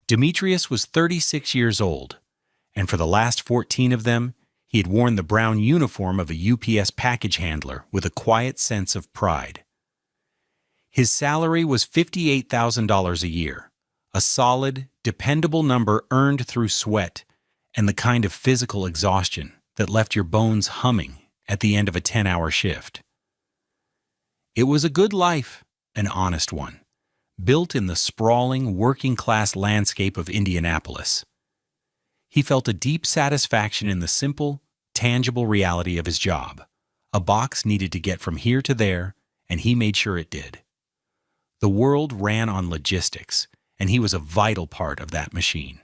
Demetrius was 36 years old, and for the last 14 of them, he had worn the brown uniform of a UPS package handler with a quiet sense of pride. His salary was $58,000 a year, a solid, dependable number earned through sweat and the kind of physical exhaustion that left your bones humming at the end of a 10-hour shift. It was a good life, an honest one, built in the sprawling, working-class landscape of Indianapolis. He felt a deep satisfaction in the simple, tangible reality of his job. A box needed to get from here to there, and he made sure it did. The world ran on logistics, and he was a vital part of that machine.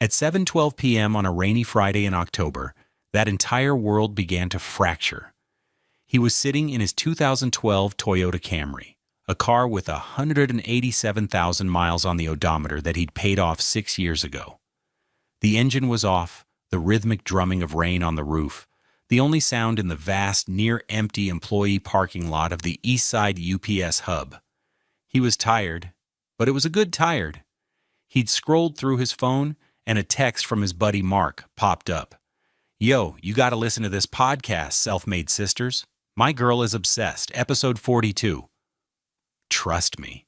At 7:12 p.m. on a rainy Friday in October, that entire world began to fracture. He was sitting in his 2012 Toyota Camry, a car with 187,000 miles on the odometer that he'd paid off 6 years ago. The engine was off, the rhythmic drumming of rain on the roof, the only sound in the vast, near-empty employee parking lot of the Eastside UPS hub. He was tired, but it was a good tired. He'd scrolled through his phone, and a text from his buddy Mark popped up. "Yo, you gotta listen to this podcast, Self-Made Sisters. My girl is obsessed, episode 42. Trust me."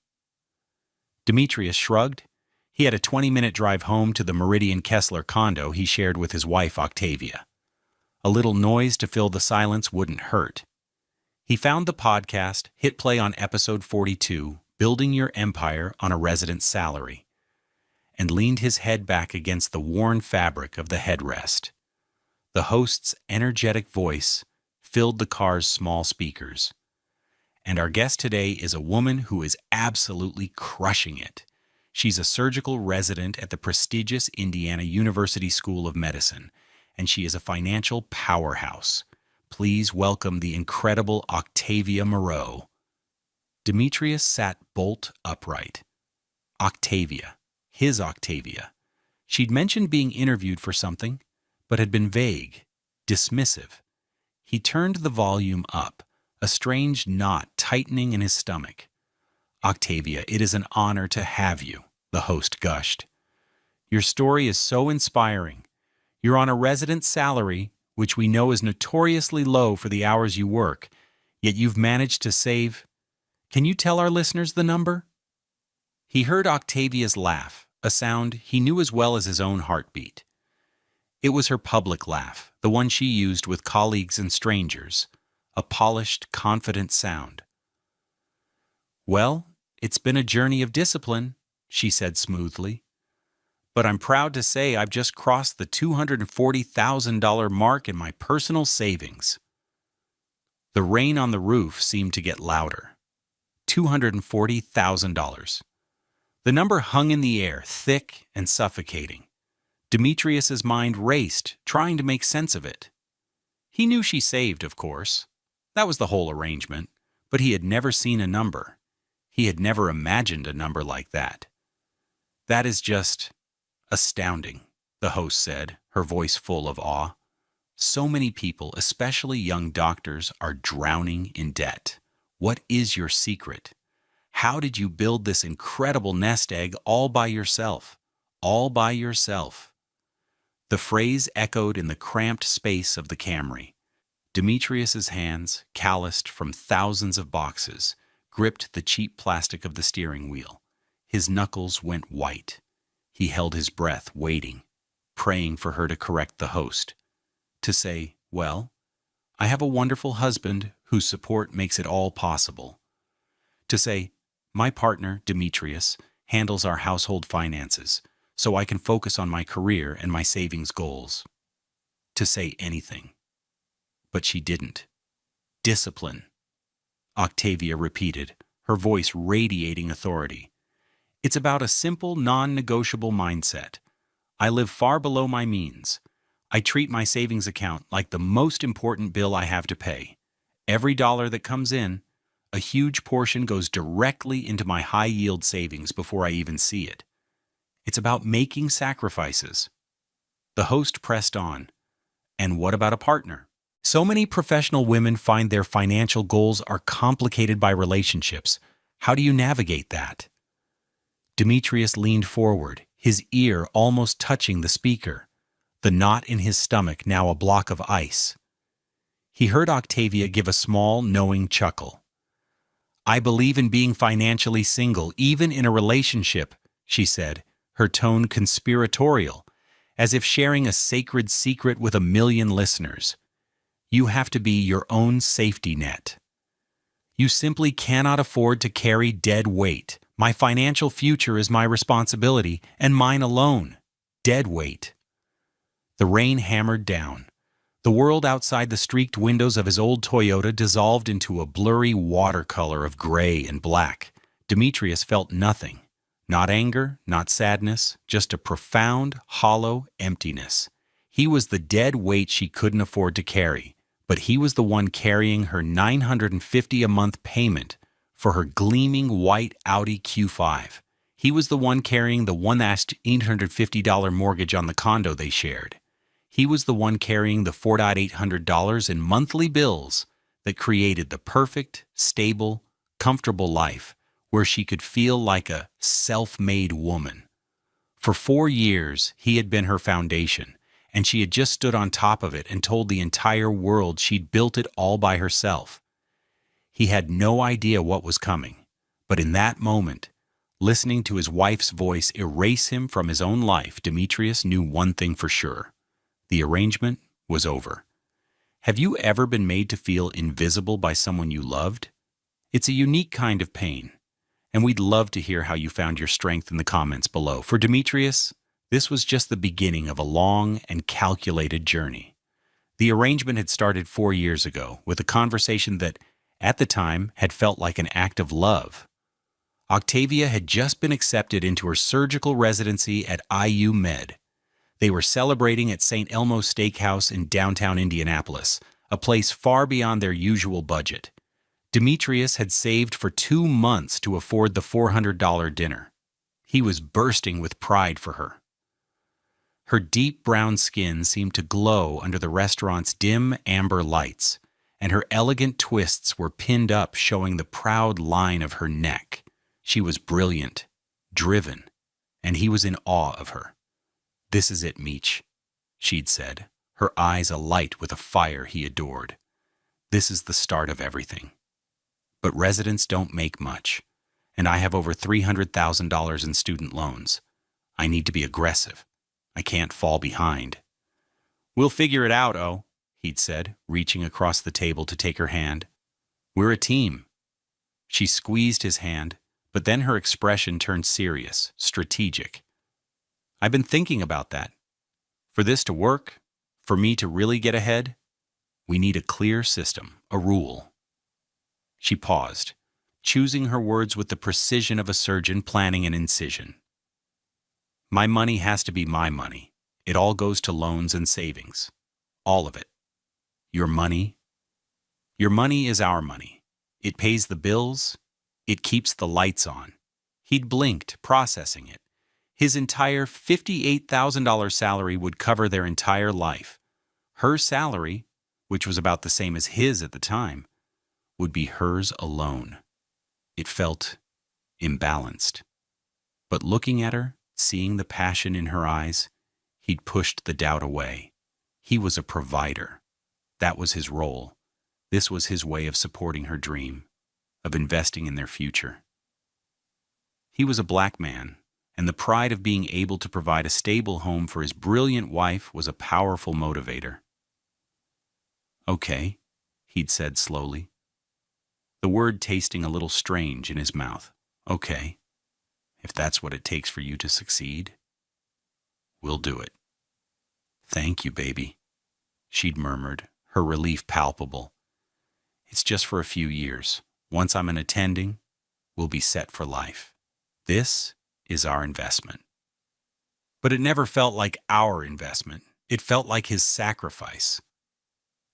Demetrius shrugged. He had a 20-minute drive home to the Meridian Kessler condo he shared with his wife Octavia. A little noise to fill the silence wouldn't hurt. He found the podcast, hit play on episode 42, Building Your Empire on a Resident's Salary, and leaned his head back against the worn fabric of the headrest. The host's energetic voice filled the car's small speakers. And our guest today is a woman who is absolutely crushing it. She's a surgical resident at the prestigious Indiana University School of Medicine, and she is a financial powerhouse. Please welcome the incredible Octavia Moreau. Demetrius sat bolt upright. Octavia, his Octavia. She'd mentioned being interviewed for something, but had been vague, dismissive. He turned the volume up, a strange knot tightening in his stomach. "Octavia, it is an honor to have you," the host gushed. "Your story is so inspiring. You're on a resident's salary, which we know is notoriously low for the hours you work, yet you've managed to save. Can you tell our listeners the number?" He heard Octavia's laugh, a sound he knew as well as his own heartbeat. It was her public laugh, the one she used with colleagues and strangers, a polished, confident sound. "Well, it's been a journey of discipline," she said smoothly. "But I'm proud to say I've just crossed the $240,000 mark in my personal savings." The rain on the roof seemed to get louder. $240,000. The number hung in the air, thick and suffocating. Demetrius's mind raced, trying to make sense of it. He knew she saved, of course. That was the whole arrangement, but he had never seen a number. He had never imagined a number like that. "That is just astounding," the host said, her voice full of awe. "So many people, especially young doctors, are drowning in debt. What is your secret? How did you build this incredible nest egg all by yourself? All by yourself." The phrase echoed in the cramped space of the Camry. Demetrius's hands, calloused from thousands of boxes, gripped the cheap plastic of the steering wheel. His knuckles went white. He held his breath, waiting, praying for her to correct the host. To say, "Well, I have a wonderful husband whose support makes it all possible." To say, "My partner, Demetrius, handles our household finances, so I can focus on my career and my savings goals." To say anything. But she didn't. "Discipline," Octavia repeated, her voice radiating authority. "It's about a simple, non-negotiable mindset. I live far below my means. I treat my savings account like the most important bill I have to pay. Every dollar that comes in, a huge portion goes directly into my high-yield savings before I even see it. It's about making sacrifices." The host pressed on. "And what about a partner? So many professional women find their financial goals are complicated by relationships. How do you navigate that?" Demetrius leaned forward, his ear almost touching the speaker, the knot in his stomach now a block of ice. He heard Octavia give a small, knowing chuckle. "I believe in being financially single, even in a relationship," she said, her tone conspiratorial, as if sharing a sacred secret with a million listeners. "You have to be your own safety net. You simply cannot afford to carry dead weight. My financial future is my responsibility, and mine alone. Dead weight." The rain hammered down. The world outside the streaked windows of his old Toyota dissolved into a blurry watercolor of gray and black. Demetrius felt nothing. Not anger, not sadness, just a profound, hollow emptiness. He was the dead weight she couldn't afford to carry, but he was the one carrying her $950 a month payment for her gleaming white Audi Q5. He was the one carrying the $1,850 mortgage on the condo they shared. He was the one carrying the $4,800 in monthly bills that created the perfect, stable, comfortable life where she could feel like a self-made woman. For 4 years, he had been her foundation, and she had just stood on top of it and told the entire world she'd built it all by herself. He had no idea what was coming, but in that moment, listening to his wife's voice erase him from his own life, Demetrius knew one thing for sure. The arrangement was over. Have you ever been made to feel invisible by someone you loved? It's a unique kind of pain, and we'd love to hear how you found your strength in the comments below. For Demetrius, this was just the beginning of a long and calculated journey. The arrangement had started 4 years ago with a conversation that, at the time, had felt like an act of love. Octavia had just been accepted into her surgical residency at IU Med. They were celebrating at St. Elmo's Steakhouse in downtown Indianapolis, a place far beyond their usual budget. Demetrius had saved for 2 months to afford the $400 dinner. He was bursting with pride for her. Her deep brown skin seemed to glow under the restaurant's dim amber lights, and her elegant twists were pinned up, showing the proud line of her neck. She was brilliant, driven, and he was in awe of her. "This is it, Meech," she'd said, her eyes alight with a fire he adored. "This is the start of everything. But residents don't make much, and I have over $300,000 in student loans. I need to be aggressive. I can't fall behind." "We'll figure it out, O," he'd said, reaching across the table to take her hand. "We're a team." She squeezed his hand, but then her expression turned serious, strategic. "I've been thinking about that. For this to work, for me to really get ahead, we need a clear system, a rule." She paused, choosing her words with the precision of a surgeon planning an incision. "My money has to be my money. It all goes to loans and savings. All of it. Your money is our money. It pays the bills. It keeps the lights on." He'd blinked, processing it. His entire $58,000 salary would cover their entire life. Her salary, which was about the same as his at the time, would be hers alone. It felt imbalanced. But looking at her, seeing the passion in her eyes, he'd pushed the doubt away. He was a provider. That was his role. This was his way of supporting her dream, of investing in their future. He was a black man, and the pride of being able to provide a stable home for his brilliant wife was a powerful motivator. "Okay," he'd said slowly, the word tasting a little strange in his mouth. "Okay, if that's what it takes for you to succeed, we'll do it." "Thank you, baby," she'd murmured, her relief palpable. "It's just for a few years. Once I'm an attending, we'll be set for life. This is our investment." But it never felt like our investment. It felt like his sacrifice.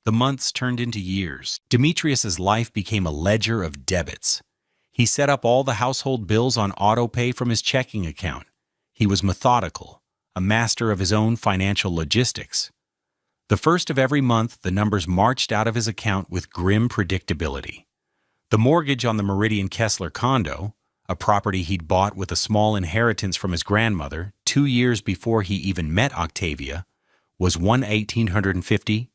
The months turned into years. Demetrius's life became a ledger of debits. He set up all the household bills on auto-pay from his checking account. He was methodical, a master of his own financial logistics. The first of every month, the numbers marched out of his account with grim predictability. The mortgage on the Meridian Kessler condo, a property he'd bought with a small inheritance from his grandmother 2 years before he even met Octavia, was $1,850.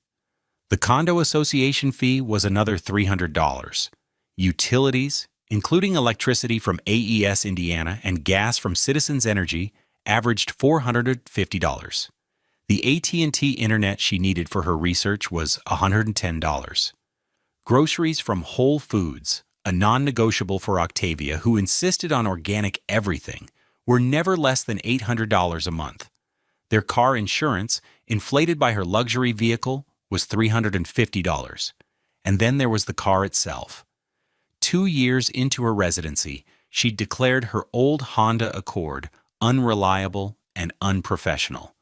The condo association fee was another $300. Utilities, including electricity from AES Indiana and gas from Citizens Energy, averaged $450. The AT&T internet she needed for her research was $110. Groceries from Whole Foods, a non-negotiable for Octavia, who insisted on organic everything, were never less than $800 a month. Their car insurance, inflated by her luxury vehicle, was $350. And then there was the car itself. 2 years into her residency, she'd declared her old Honda Accord unreliable and unprofessional.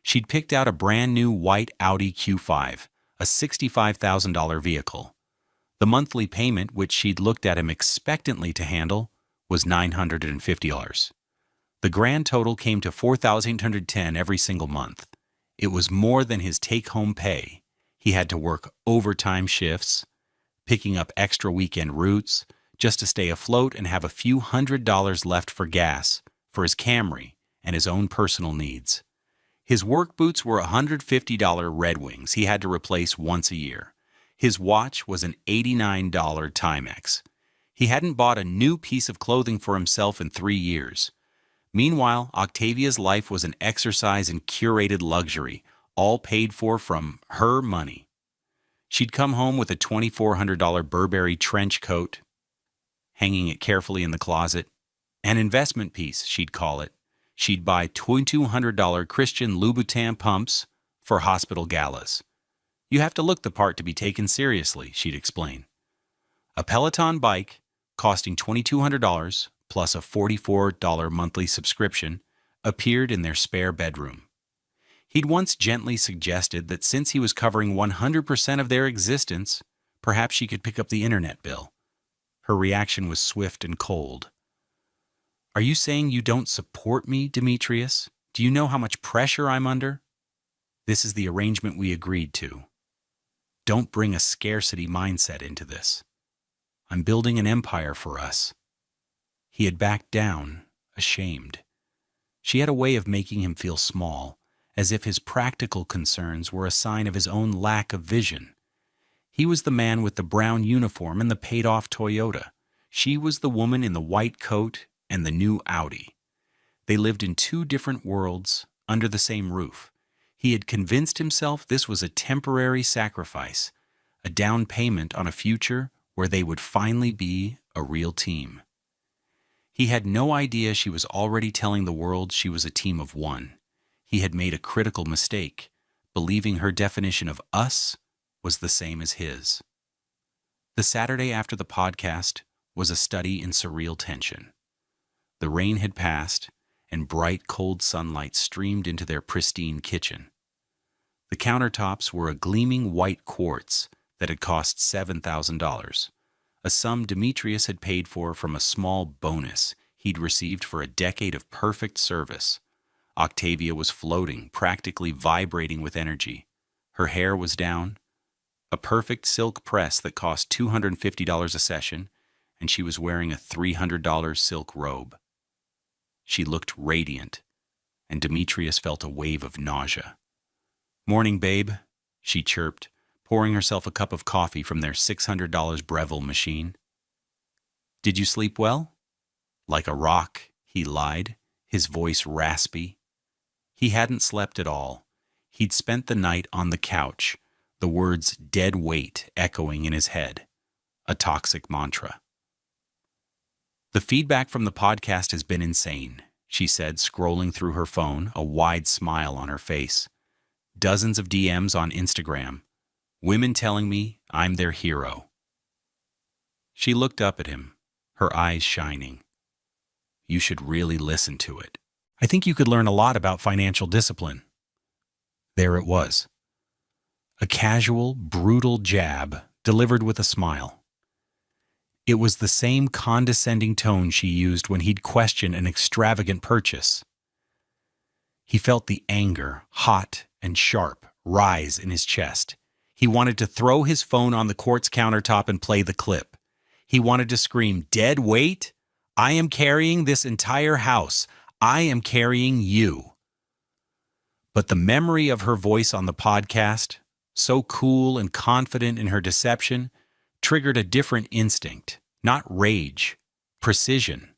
She'd picked out a brand new white Audi Q5, a $65,000 vehicle. The monthly payment, which she'd looked at him expectantly to handle, was $950. The grand total came to $4,810 every single month. It was more than his take-home pay. He had to work overtime shifts, picking up extra weekend routes, just to stay afloat and have a few $100s left for gas, for his Camry, and his own personal needs. His work boots were $150 Red Wings he had to replace once a year. His watch was an $89 Timex. He hadn't bought a new piece of clothing for himself in 3 years. Meanwhile, Octavia's life was an exercise in curated luxury, all paid for from her money. She'd come home with a $2,400 Burberry trench coat, hanging it carefully in the closet. An investment piece, she'd call it. She'd buy $2,200 Christian Louboutin pumps for hospital galas. You have to look the part to be taken seriously, she'd explain. A Peloton bike, costing $2,200 plus a $44 monthly subscription, appeared in their spare bedroom. He'd once gently suggested that since he was covering 100% of their existence, perhaps she could pick up the internet bill. Her reaction was swift and cold. "Are you saying you don't support me, Demetrius? Do you know how much pressure I'm under? This is the arrangement we agreed to. Don't bring a scarcity mindset into this. I'm building an empire for us." He had backed down, ashamed. She had a way of making him feel small, as if his practical concerns were a sign of his own lack of vision. He was the man with the brown uniform and the paid-off Toyota. She was the woman in the white coat and the new Audi. They lived in 2 different worlds, under the same roof. He had convinced himself this was a temporary sacrifice, a down payment on a future where they would finally be a real team. He had no idea she was already telling the world she was a team of one. He had made a critical mistake, believing her definition of us was the same as his. The Saturday after the podcast was a study in surreal tension. The rain had passed, and bright, cold sunlight streamed into their pristine kitchen. The countertops were a gleaming white quartz that had cost $7,000, a sum Demetrius had paid for from a small bonus he'd received for a decade of perfect service. Octavia was floating, practically vibrating with energy. Her hair was down, a perfect silk press that cost $250 a session, and she was wearing a $300 silk robe. She looked radiant, and Demetrius felt a wave of nausea. "Morning, babe," she chirped, pouring herself a cup of coffee from their $600 Breville machine. "Did you sleep well?" "Like a rock," he lied, his voice raspy. He hadn't slept at all. He'd spent the night on the couch, the words dead weight echoing in his head, a toxic mantra. "The feedback from the podcast has been insane," she said, scrolling through her phone, a wide smile on her face. "Dozens of DMs on Instagram. Women telling me I'm their hero." She looked up at him, her eyes shining. "You should really listen to it. I think you could learn a lot about financial discipline." There it was. A casual, brutal jab delivered with a smile. It was the same condescending tone she used when he'd questioned an extravagant purchase. He felt the anger, hot and sharp, rise in his chest. He wanted to throw his phone on the quartz countertop and play the clip. He wanted to scream, "Dead weight? I am carrying this entire house. I am carrying you." But the memory of her voice on the podcast, so cool and confident in her deception, triggered a different instinct, not rage, precision.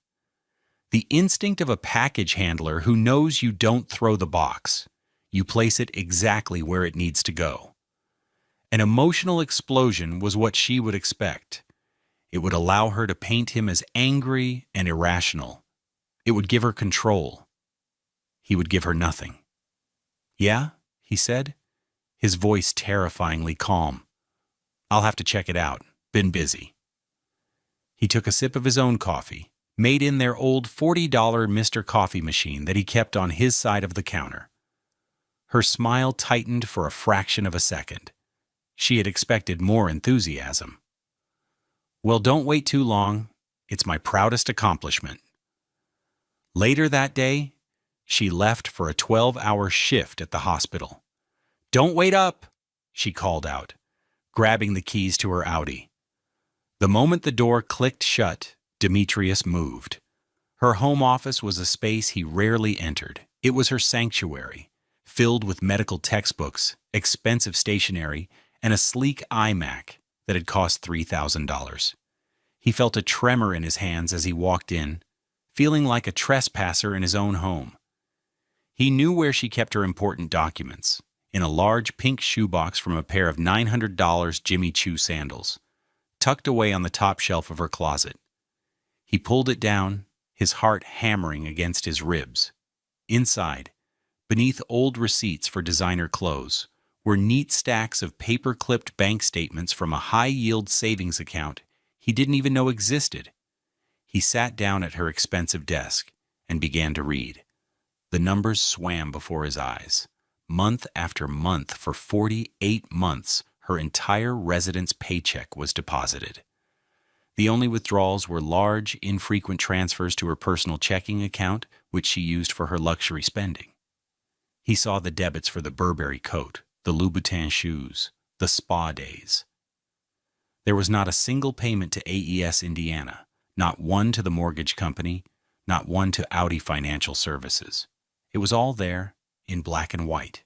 The instinct of a package handler who knows you don't throw the box. You place it exactly where it needs to go. An emotional explosion was what she would expect. It would allow her to paint him as angry and irrational. It would give her control. He would give her nothing. "Yeah?" he said, his voice terrifyingly calm. "I'll have to check it out. Been busy." He took a sip of his own coffee, made in their old $40 Mr. Coffee machine that he kept on his side of the counter. Her smile tightened for a fraction of a second. She had expected more enthusiasm. "Well, don't wait too long. It's my proudest accomplishment." Later that day, she left for a 12-hour shift at the hospital. "Don't wait up," she called out, grabbing the keys to her Audi. The moment the door clicked shut, Demetrius moved. Her home office was a space he rarely entered. It was her sanctuary, filled with medical textbooks, expensive stationery, and a sleek iMac that had cost $3,000. He felt a tremor in his hands as he walked in, feeling like a trespasser in his own home. He knew where she kept her important documents, in a large pink shoebox from a pair of $900 Jimmy Choo sandals, tucked away on the top shelf of her closet. He pulled it down, his heart hammering against his ribs. Inside, beneath old receipts for designer clothes, were neat stacks of paper-clipped bank statements from a high-yield savings account he didn't even know existed. He sat down at her expensive desk and began to read. The numbers swam before his eyes. Month after month for 48 months, her entire residence paycheck was deposited. The only withdrawals were large, infrequent transfers to her personal checking account, which she used for her luxury spending. He saw the debits for the Burberry coat, the Louboutin shoes, the spa days. There was not a single payment to AES Indiana, not one to the mortgage company, not one to Audi Financial Services. It was all there, in black and white.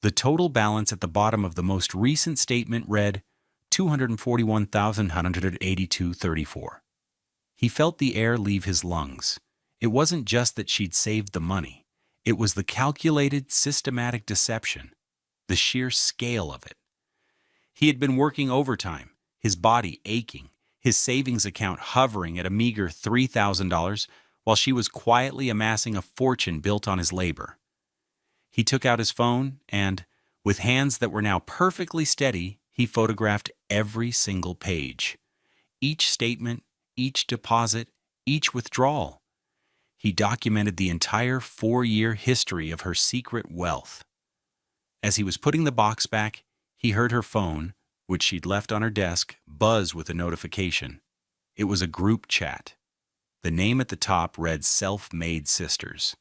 The total balance at the bottom of the most recent statement read $241,182.34. He felt the air leave his lungs. It wasn't just that she'd saved the money. It was the calculated, systematic deception, the sheer scale of it. He had been working overtime, his body aching, his savings account hovering at a meager $3,000, while she was quietly amassing a fortune built on his labor. He took out his phone and, with hands that were now perfectly steady, he photographed every single page. Each statement, each deposit, each withdrawal. He documented the entire 4-year history of her secret wealth. As he was putting the box back, he heard her phone, which she'd left on her desk, buzz with a notification. It was a group chat. The name at the top read Self-Made Sisters.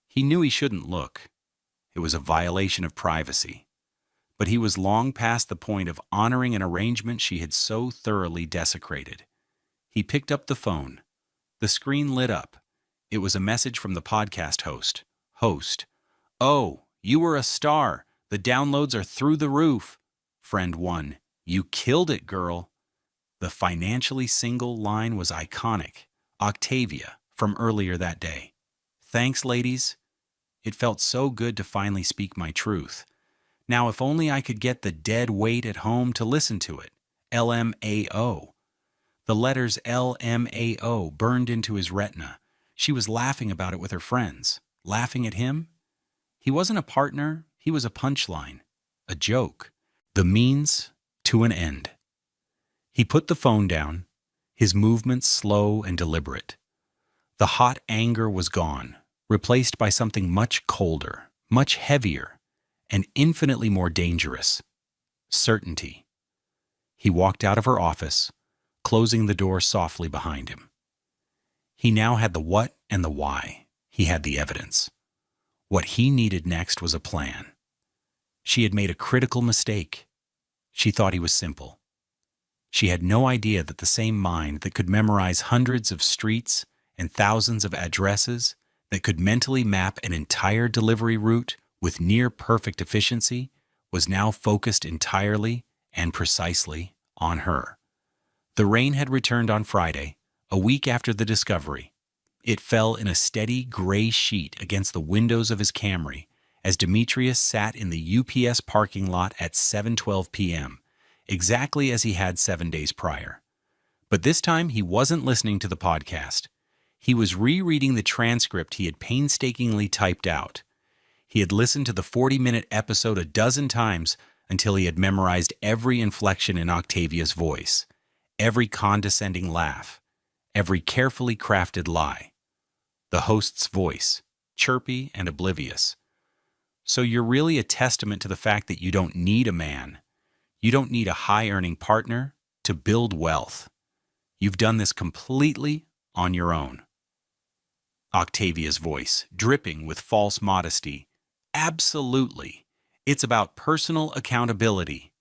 He knew he shouldn't look. It was a violation of privacy. But he was long past the point of honoring an arrangement she had so thoroughly desecrated. He picked up the phone. The screen lit up. It was a message from the podcast host. Host: "Oh, you were a star. The downloads are through the roof." Friend 1: "You killed it, girl." The financially single line was iconic. Octavia, from earlier that day. "Thanks, ladies. It felt so good to finally speak my truth. Now, if only I could get the dead weight at home to listen to it. LMAO. The letters LMAO burned into his retina. She was laughing about it with her friends. Laughing at him? He wasn't a partner. He was a punchline. A joke. The means to an end. He put the phone down, his movements slow and deliberate. The hot anger was gone, replaced by something much colder, much heavier, and infinitely more dangerous. Certainty. He walked out of her office, closing the door softly behind him. He now had the what and the why. He had the evidence. What he needed next was a plan. She had made a critical mistake. She thought he was simple. She had no idea that the same mind that could memorize hundreds of streets and thousands of addresses, that could mentally map an entire delivery route with near-perfect efficiency, was now focused entirely and precisely on her. The rain had returned on Friday, a week after the discovery. It fell in a steady gray sheet against the windows of his Camry as Demetrius sat in the UPS parking lot at 7:12 p.m., exactly as he had 7 days prior. But this time he wasn't listening to the podcast. He was rereading the transcript he had painstakingly typed out. He had listened to the 40-minute episode a dozen times until he had memorized every inflection in Octavia's voice, every condescending laugh, every carefully crafted lie. The host's voice, chirpy and oblivious. So you're really a testament to the fact that you don't need a man. You don't need a high-earning partner to build wealth. You've done this completely on your own. Octavia's voice, dripping with false modesty. Absolutely. It's about personal accountability.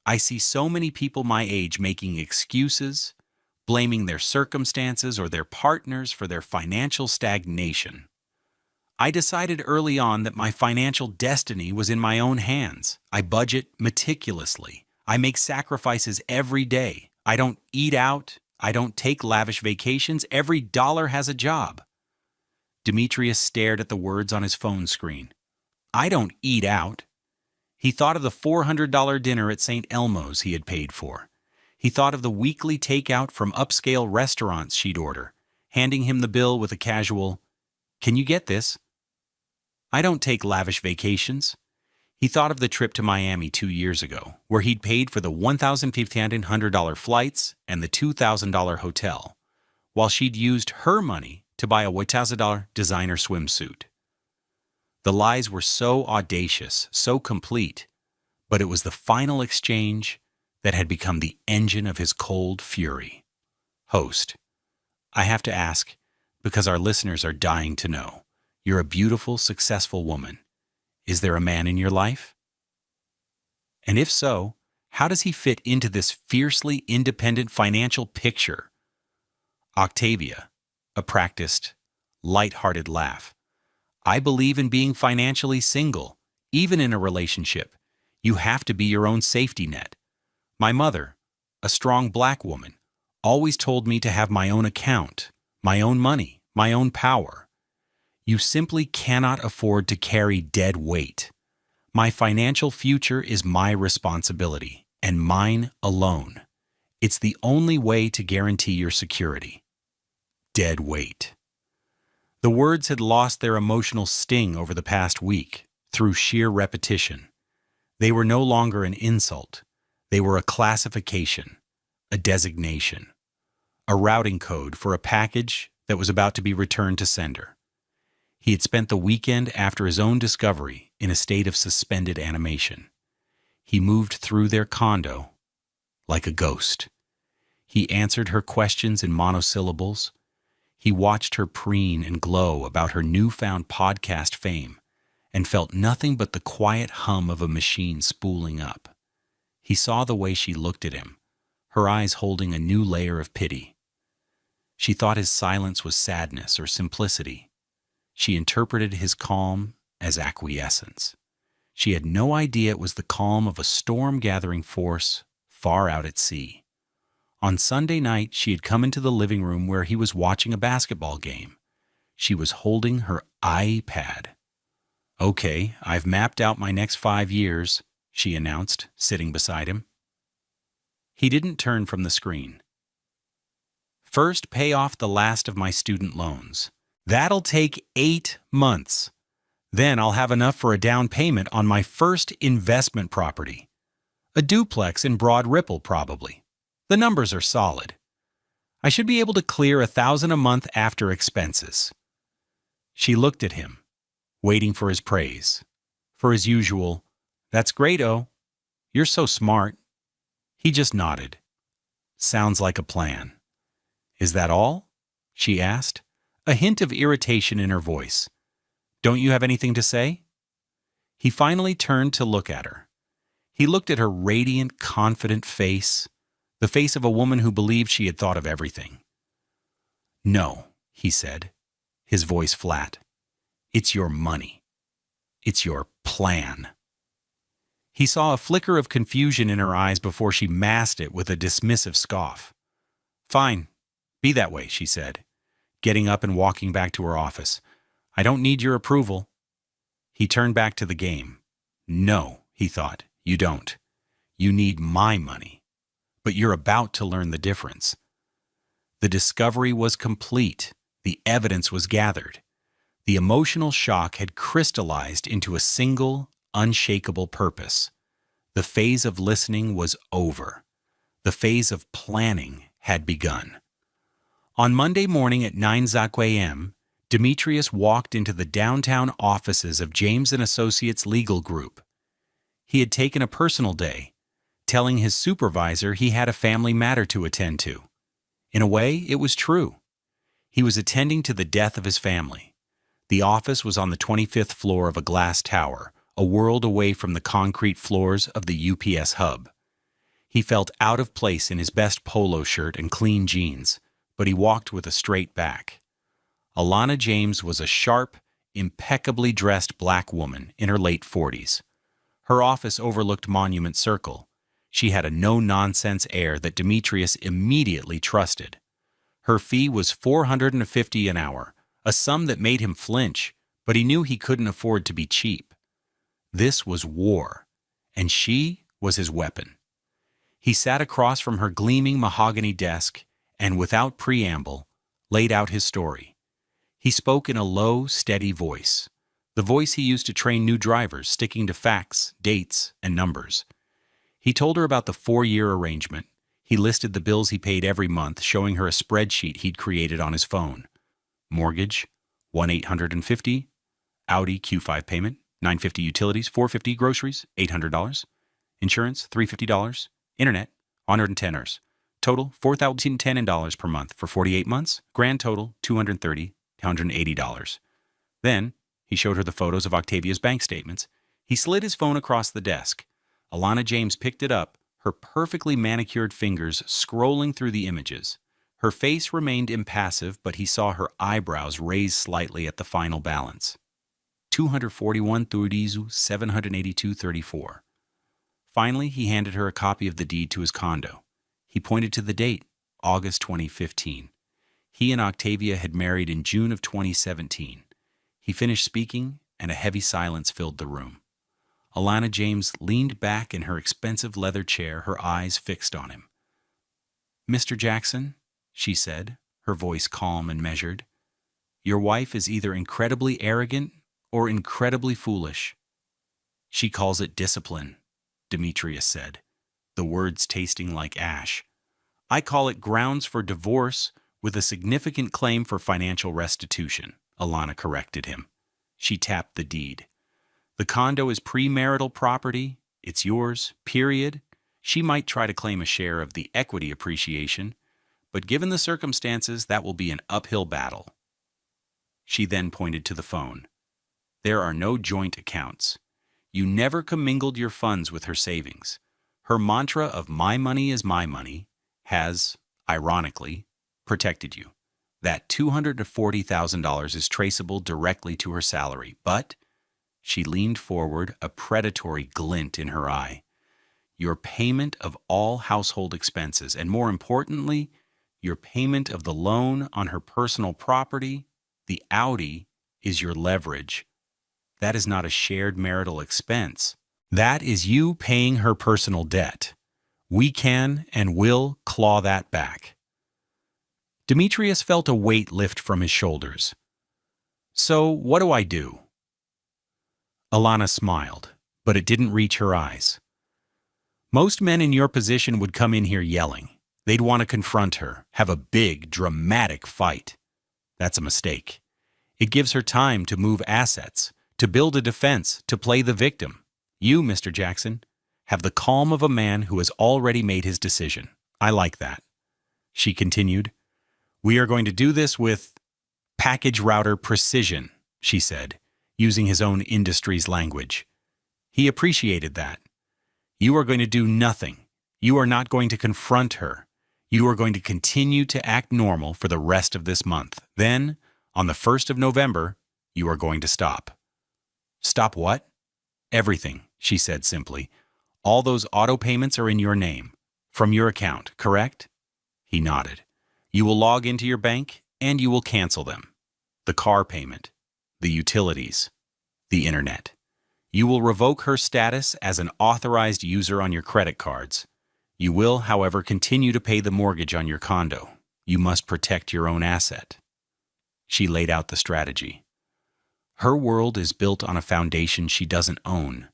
I see so many people my age making excuses, blaming their circumstances or their partners for their financial stagnation. I decided early on that my financial destiny was in my own hands. I budget meticulously. I make sacrifices every day. I don't eat out. I don't take lavish vacations. Every dollar has a job. Demetrius stared at the words on his phone screen. I don't eat out. He thought of the $400 dinner at St. Elmo's he had paid for. He thought of the weekly takeout from upscale restaurants she'd order, handing him the bill with a casual, "Can you get this?" I don't take lavish vacations. He thought of the trip to Miami 2 years ago, where he'd paid for the $1,500 flights and the $2,000 hotel, while she'd used her money to buy a $1,000 designer swimsuit. The lies were so audacious, so complete, but it was the final exchange that had become the engine of his cold fury. Host, I have to ask, because our listeners are dying to know. You're a beautiful, successful woman. Is there a man in your life? And if so, how does he fit into this fiercely independent financial picture? Octavia, a practiced, light-hearted laugh. I believe in being financially single, even in a relationship. You have to be your own safety net. My mother, a strong black woman, always told me to have my own account, my own money, my own power. You simply cannot afford to carry dead weight. My financial future is my responsibility, and mine alone. It's the only way to guarantee your security. Dead weight. The words had lost their emotional sting over the past week through sheer repetition. They were no longer an insult. They were a classification, a designation, a routing code for a package that was about to be returned to sender. He had spent the weekend after his own discovery in a state of suspended animation. He moved through their condo like a ghost. He answered her questions in monosyllables. He watched her preen and glow about her newfound podcast fame and felt nothing but the quiet hum of a machine spooling up. He saw the way she looked at him, her eyes holding a new layer of pity. She thought his silence was sadness or simplicity. She interpreted his calm as acquiescence. She had no idea it was the calm of a storm-gathering force far out at sea. On Sunday night, she had come into the living room where he was watching a basketball game. She was holding her iPad. "Okay, I've mapped out my next 5 years," she announced, sitting beside him. He didn't turn from the screen. "First, pay off the last of my student loans. That'll take 8 months. Then I'll have enough for a down payment on my first investment property. A duplex in Broad Ripple, probably. The numbers are solid. I should be able to clear $1,000 a month after expenses." She looked at him, waiting for his praise. For his usual, "That's great-o. You're so smart." He just nodded. "Sounds like a plan." "Is that all?" she asked, a hint of irritation in her voice. "Don't you have anything to say?" He finally turned to look at her. He looked at her radiant, confident face, the face of a woman who believed she had thought of everything. "No," he said, his voice flat. "It's your money. It's your plan." He saw a flicker of confusion in her eyes before she masked it with a dismissive scoff. "Fine. Be that way," she said, getting up and walking back to her office. "I don't need your approval." He turned back to the game. "No," he thought, "you don't. You need my money. But you're about to learn the difference." The discovery was complete. The evidence was gathered. The emotional shock had crystallized into a single, unshakable purpose. The phase of listening was over. The phase of planning had begun. On Monday morning at 9 a.m., Demetrius walked into the downtown offices of James & Associates Legal Group. He had taken a personal day, telling his supervisor he had a family matter to attend to. In a way, it was true. He was attending to the death of his family. The office was on the 25th floor of a glass tower, a world away from the concrete floors of the UPS hub. He felt out of place in his best polo shirt and clean jeans, but he walked with a straight back. Alana James was a sharp, impeccably dressed black woman in her late 40s. Her office overlooked Monument Circle. She had a no-nonsense air that Demetrius immediately trusted. Her fee was $450 an hour, a sum that made him flinch, but he knew he couldn't afford to be cheap. This was war, and she was his weapon. He sat across from her gleaming mahogany desk and, without preamble, laid out his story. He spoke in a low, steady voice, the voice he used to train new drivers, sticking to facts, dates, and numbers. He told her about the 4-year arrangement. He listed the bills he paid every month, showing her a spreadsheet he'd created on his phone. Mortgage, $1,850. Audi Q5 payment, $950 utilities, $450 groceries, $800. Insurance, $350. Internet, $110. Total, $4,010 per month for 48 months. Grand total, $230, $180. Then, he showed her the photos of Octavia's bank statements. He slid his phone across the desk. Alana James picked it up, her perfectly manicured fingers scrolling through the images. Her face remained impassive, but he saw her eyebrows raise slightly at the final balance. $241,782.34. Finally, he handed her a copy of the deed to his condo. He pointed to the date, August 2015. He and Octavia had married in June of 2017. He finished speaking, and a heavy silence filled the room. Alana James leaned back in her expensive leather chair, her eyes fixed on him. "Mr. Jackson," she said, her voice calm and measured, "your wife is either incredibly arrogant or incredibly foolish." "She calls it discipline," Demetrius said, the words tasting like ash. "I call it grounds for divorce with a significant claim for financial restitution," Alana corrected him. She tapped the deed. "The condo is premarital property. It's yours, period. She might try to claim a share of the equity appreciation, but given the circumstances, that will be an uphill battle." She then pointed to the phone. "There are no joint accounts. You never commingled your funds with her savings. Her mantra of 'my money is my money' has, ironically, protected you. That $240,000 is traceable directly to her salary, but," she leaned forward, a predatory glint in her eye, "your payment of all household expenses, and more importantly, your payment of the loan on her personal property, the Audi, is your leverage. That is not a shared marital expense. That is you paying her personal debt. We can and will claw that back." Demetrius felt a weight lift from his shoulders. "So, what do I do?" Alana smiled, but it didn't reach her eyes. "Most men in your position would come in here yelling. They'd want to confront her, have a big, dramatic fight. That's a mistake. It gives her time to move assets, to build a defense, to play the victim. You, Mr. Jackson, have the calm of a man who has already made his decision. I like that." She continued, "We are going to do this with package router precision," she said, using his own industry's language. He appreciated that. "You are going to do nothing, You are not going to confront her. You are going to continue to act normal for the rest of this month. Then, on the 1st of November, you are going to stop. Stop what? Everything, she said simply. All those auto payments are in your name, from your account, correct? He nodded. You will log into your bank, and you will cancel them. The car payment, the utilities, the internet. You will revoke her status as an authorized user on your credit cards. You will, however, continue to pay the mortgage on your condo. You must protect your own asset. She laid out the strategy. Her world is built on a foundation she doesn't own.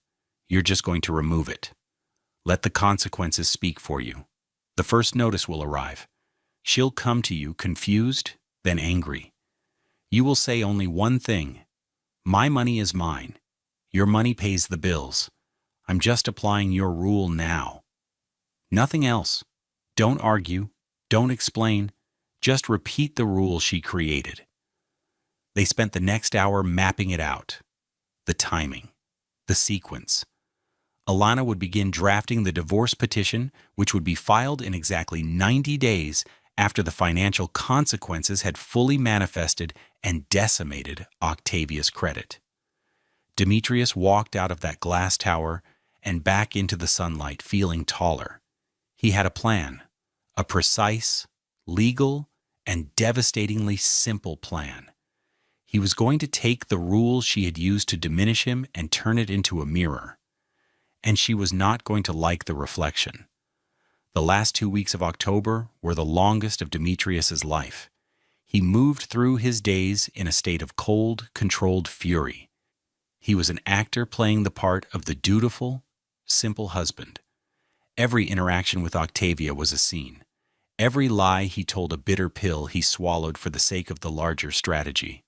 You're just going to remove it. Let the consequences speak for you. The first notice will arrive. She'll come to you confused, then angry. You will say only one thing. My money is mine. Your money pays the bills. I'm just applying your rule now. Nothing else. Don't argue. Don't explain. Just repeat the rule she created. They spent the next hour mapping it out. The timing. The sequence. Alana would begin drafting the divorce petition, which would be filed in exactly 90 days after the financial consequences had fully manifested and decimated Octavia's credit. Demetrius walked out of that glass tower and back into the sunlight, feeling taller. He had a plan, a precise, legal, and devastatingly simple plan. He was going to take the rule she had used to diminish him and turn it into a mirror. And she was not going to like the reflection. The last 2 weeks of October were the longest of Demetrius's life. He moved through his days in a state of cold, controlled fury. He was an actor playing the part of the dutiful, simple husband. Every interaction with Octavia was a scene. Every lie he told a bitter pill he swallowed for the sake of the larger strategy.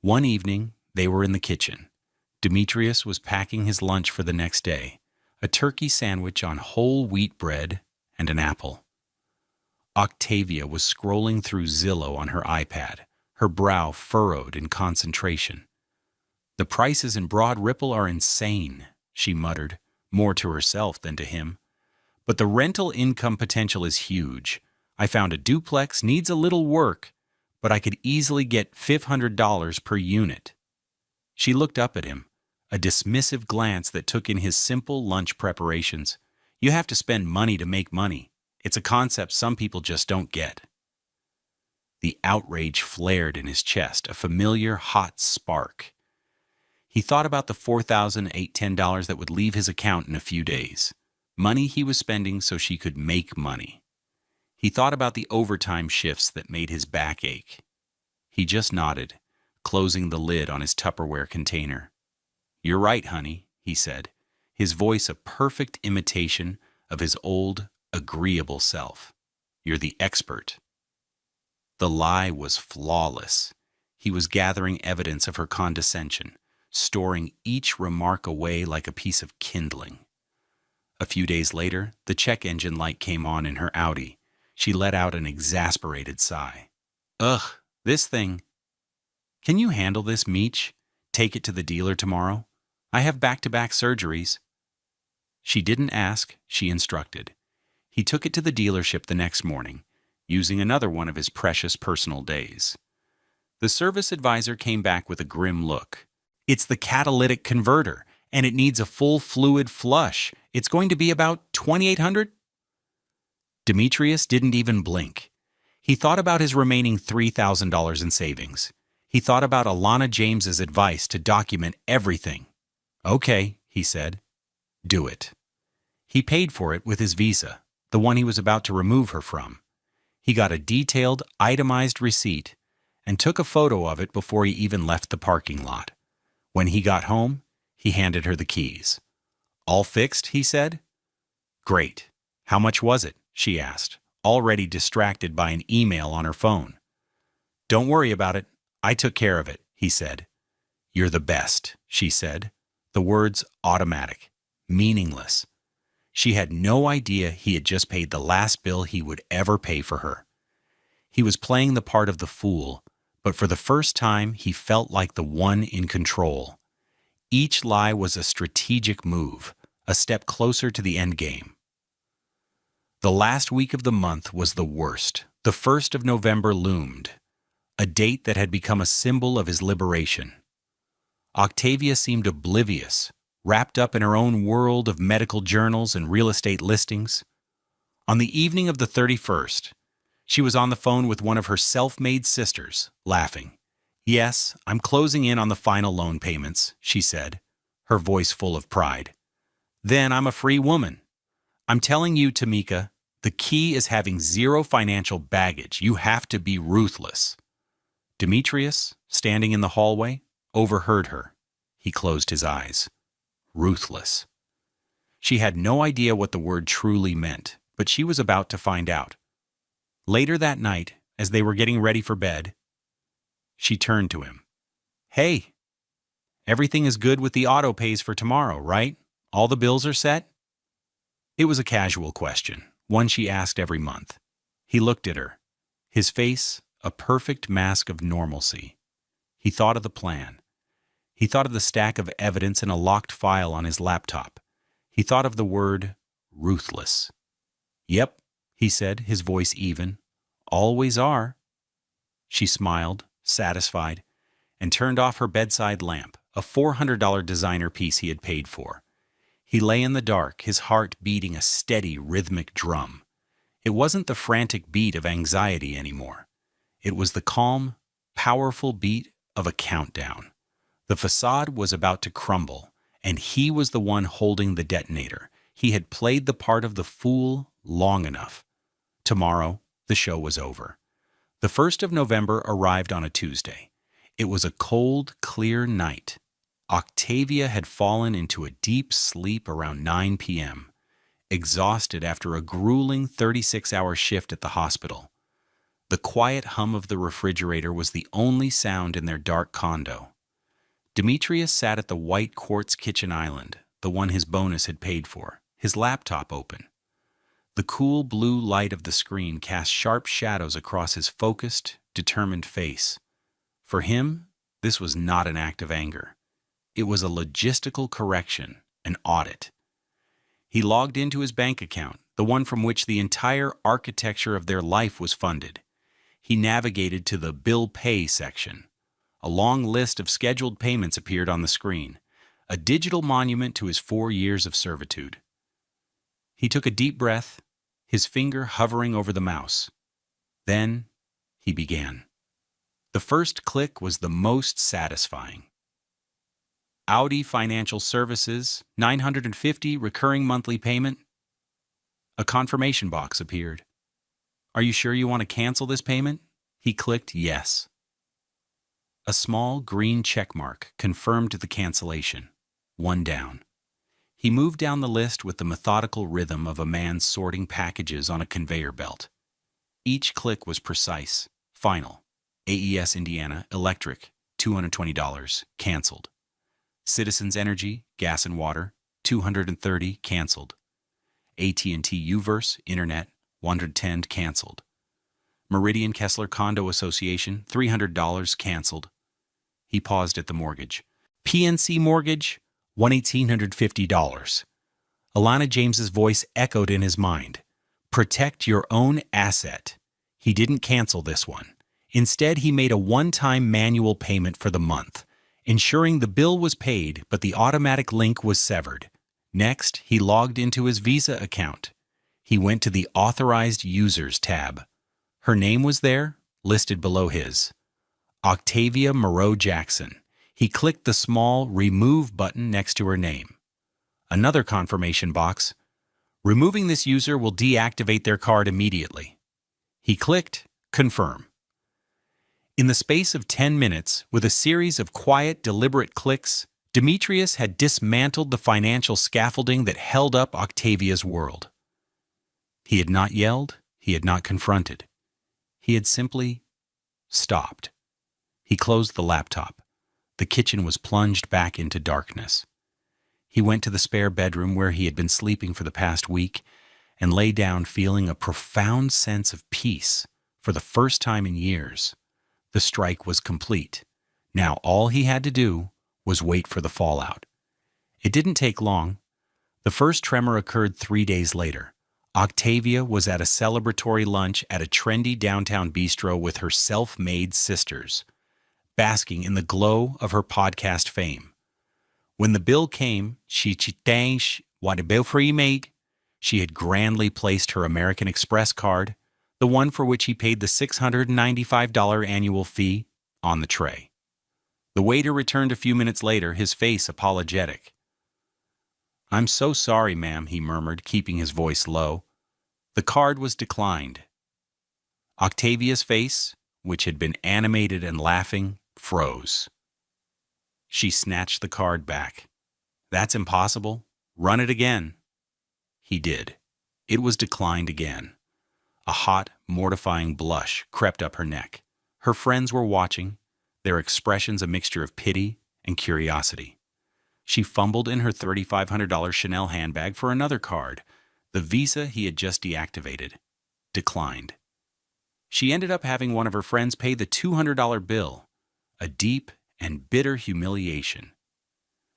One evening, they were in the kitchen. Demetrius was packing his lunch for the next day, a turkey sandwich on whole wheat bread and an apple. Octavia was scrolling through Zillow on her iPad, her brow furrowed in concentration. The prices in Broad Ripple are insane, she muttered, more to herself than to him. But the rental income potential is huge. I found a duplex, needs a little work, but I could easily get $500 per unit. She looked up at him, a dismissive glance that took in his simple lunch preparations. You have to spend money to make money. It's a concept some people just don't get. The outrage flared in his chest, a familiar hot spark. He thought about the $4,810 that would leave his account in a few days. Money he was spending so she could make money. He thought about the overtime shifts that made his back ache. He just nodded, closing the lid on his Tupperware container. You're right, honey, he said, his voice a perfect imitation of his old, agreeable self. You're the expert. The lie was flawless. He was gathering evidence of her condescension, storing each remark away like a piece of kindling. A few days later, the check engine light came on in her Audi. She let out an exasperated sigh. Ugh, this thing. Can you handle this, Meech? Take it to the dealer tomorrow? I have back-to-back surgeries. She didn't ask, she instructed. He took it to the dealership the next morning, using another one of his precious personal days. The service advisor came back with a grim look. It's the catalytic converter, and it needs a full fluid flush. It's going to be about $2,800? Demetrius didn't even blink. He thought about his remaining $3,000 in savings. He thought about Alana James's advice to document everything. Okay, he said. Do it. He paid for it with his visa, the one he was about to remove her from. He got a detailed, itemized receipt and took a photo of it before he even left the parking lot. When he got home, he handed her the keys. All fixed, he said. Great. How much was it? She asked, already distracted by an email on her phone. Don't worry about it. I took care of it, he said. You're the best, she said. The words automatic, meaningless. She had no idea he had just paid the last bill he would ever pay for her. He was playing the part of the fool, but for the first time he felt like the one in control. Each lie was a strategic move, a step closer to the end game. The last week of the month was the worst. The 1st of November loomed, a date that had become a symbol of his liberation. Octavia seemed oblivious, wrapped up in her own world of medical journals and real estate listings. On the evening of the 31st, she was on the phone with one of her self-made sisters, laughing. "Yes, I'm closing in on the final loan payments," she said, her voice full of pride. "Then I'm a free woman. I'm telling you, Tamika, the key is having zero financial baggage. You have to be ruthless." Demetrius, standing in the hallway, overheard her. He closed his eyes. Ruthless. She had no idea what the word truly meant, but she was about to find out. Later that night, as they were getting ready for bed, she turned to him. "Hey, everything is good with the auto pays for tomorrow, right? All the bills are set?" It was a casual question, one she asked every month. He looked at her, his face a perfect mask of normalcy. He thought of the plan. He thought of the stack of evidence in a locked file on his laptop. He thought of the word ruthless. "Yep," he said, his voice even. "Always are." She smiled, satisfied, and turned off her bedside lamp, a $400 designer piece he had paid for. He lay in the dark, his heart beating a steady, rhythmic drum. It wasn't the frantic beat of anxiety anymore. It was the calm, powerful beat of a countdown. The facade was about to crumble, and he was the one holding the detonator. He had played the part of the fool long enough. Tomorrow, the show was over. The 1st of November arrived on a Tuesday. It was a cold, clear night. Octavia had fallen into a deep sleep around 9 p.m., exhausted after a grueling 36-hour shift at the hospital. The quiet hum of the refrigerator was the only sound in their dark condo. Demetrius sat at the white quartz kitchen island, the one his bonus had paid for, his laptop open. The cool blue light of the screen cast sharp shadows across his focused, determined face. For him, this was not an act of anger. It was a logistical correction, an audit. He logged into his bank account, the one from which the entire architecture of their life was funded. He navigated to the Bill Pay section. A long list of scheduled payments appeared on the screen, a digital monument to his 4 years of servitude. He took a deep breath, his finger hovering over the mouse. Then he began. The first click was the most satisfying. Audi Financial Services, $950 recurring monthly payment. A confirmation box appeared. "Are you sure you want to cancel this payment?" He clicked yes. A small green check mark confirmed the cancellation. One down. He moved down the list with the methodical rhythm of a man sorting packages on a conveyor belt. Each click was precise. Final. AES Indiana, Electric, $220, canceled. Citizens Energy, Gas and Water, $230, canceled. AT&T Uverse, Internet, $110, canceled. Meridian Kessler Condo Association, $300, canceled. He paused at the mortgage. PNC Mortgage, $1,850. Alana James's voice echoed in his mind. Protect your own asset. He didn't cancel this one. Instead, he made a one-time manual payment for the month, ensuring the bill was paid but the automatic link was severed. Next, he logged into his Visa account. He went to the Authorized Users tab. Her name was there, listed below his. Octavia Moreau Jackson. He clicked the small Remove button next to her name. Another confirmation box. Removing this user will deactivate their card immediately. He clicked Confirm. In the space of 10 minutes, with a series of quiet, deliberate clicks, Demetrius had dismantled the financial scaffolding that held up Octavia's world. He had not yelled, he had not confronted. He had simply stopped. He closed the laptop. The kitchen was plunged back into darkness. He went to the spare bedroom where he had been sleeping for the past week and lay down feeling a profound sense of peace for the first time in years. The strike was complete. Now all he had to do was wait for the fallout. It didn't take long. The first tremor occurred 3 days later, Octavia was at a celebratory lunch at a trendy downtown bistro with her self-made sisters, basking in the glow of her podcast fame. When the bill came, what a bill for you, mate. She had grandly placed her American Express card, the one for which he paid the $695 annual fee, on the tray. The waiter returned a few minutes later, his face apologetic. "I'm so sorry, ma'am," he murmured, keeping his voice low. The card was declined. Octavia's face, which had been animated and laughing, froze. She snatched the card back. "That's impossible. Run it again." He did. It was declined again. A hot, mortifying blush crept up her neck. Her friends were watching, their expressions a mixture of pity and curiosity. She fumbled in her $3,500 Chanel handbag for another card, the Visa he had just deactivated. Declined. She ended up having one of her friends pay the $200 bill, a deep and bitter humiliation.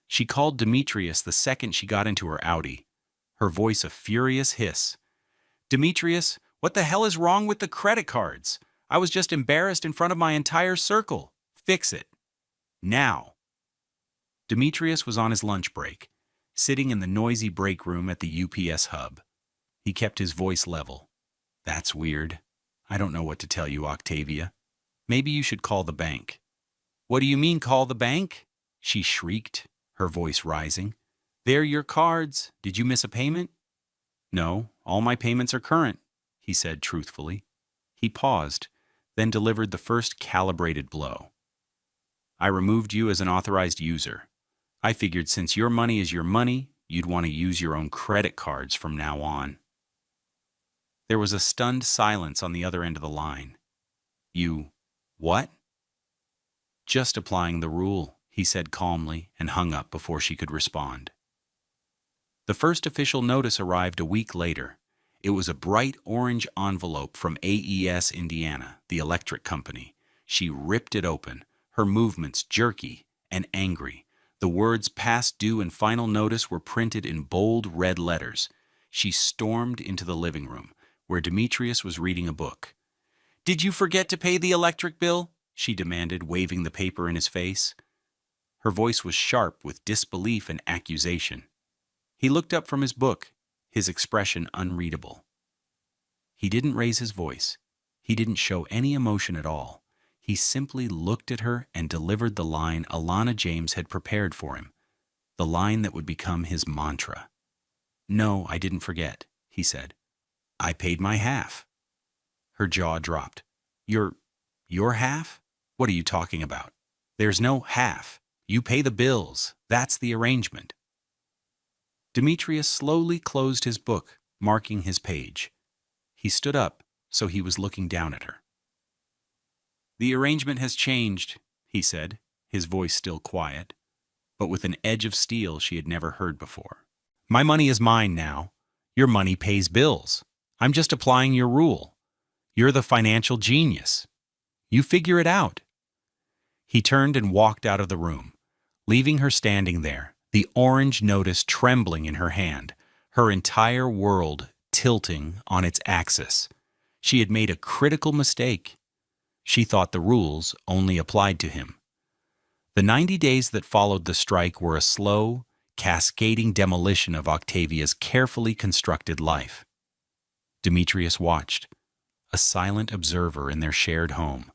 She called Demetrius the second she got into her Audi, her voice a furious hiss. "Demetrius, what the hell is wrong with the credit cards? I was just embarrassed in front of my entire circle. Fix it. Now." Demetrius was on his lunch break, sitting in the noisy break room at the UPS hub. He kept his voice level. "That's weird. I don't know what to tell you, Octavia. Maybe you should call the bank." "What do you mean, call the bank?" she shrieked, her voice rising. "They're your cards. Did you miss a payment?" "No, all my payments are current," he said truthfully. He paused, then delivered the first calibrated blow. "I removed you as an authorized user. I figured since your money is your money, you'd want to use your own credit cards from now on." There was a stunned silence on the other end of the line. "You... what?" "Just applying the rule," he said calmly, and hung up before she could respond. The first official notice arrived a week later. It was a bright orange envelope from AES Indiana, the electric company. She ripped it open, her movements jerky and angry. The words "past due" and "final notice" were printed in bold red letters. She stormed into the living room, where Demetrius was reading a book. "Did you forget to pay the electric bill?" she demanded, waving the paper in his face. Her voice was sharp with disbelief and accusation. He looked up from his book, his expression unreadable. He didn't raise his voice. He didn't show any emotion at all. He simply looked at her and delivered the line Alana James had prepared for him, the line that would become his mantra. "No, I didn't forget," he said. "I paid my half." Her jaw dropped. Your half? What are you talking about? There's no half. You pay the bills. That's the arrangement." Demetrius slowly closed his book, marking his page. He stood up, so he was looking down at her. "The arrangement has changed," he said, his voice still quiet, but with an edge of steel she had never heard before. "My money is mine now. Your money pays bills. I'm just applying your rule. You're the financial genius. You figure it out." He turned and walked out of the room, leaving her standing there, the orange notice trembling in her hand, her entire world tilting on its axis. She had made a critical mistake. She thought the rules only applied to him. The 90 days that followed the strike were a slow, cascading demolition of Octavia's carefully constructed life. Demetrius watched, a silent observer in their shared home,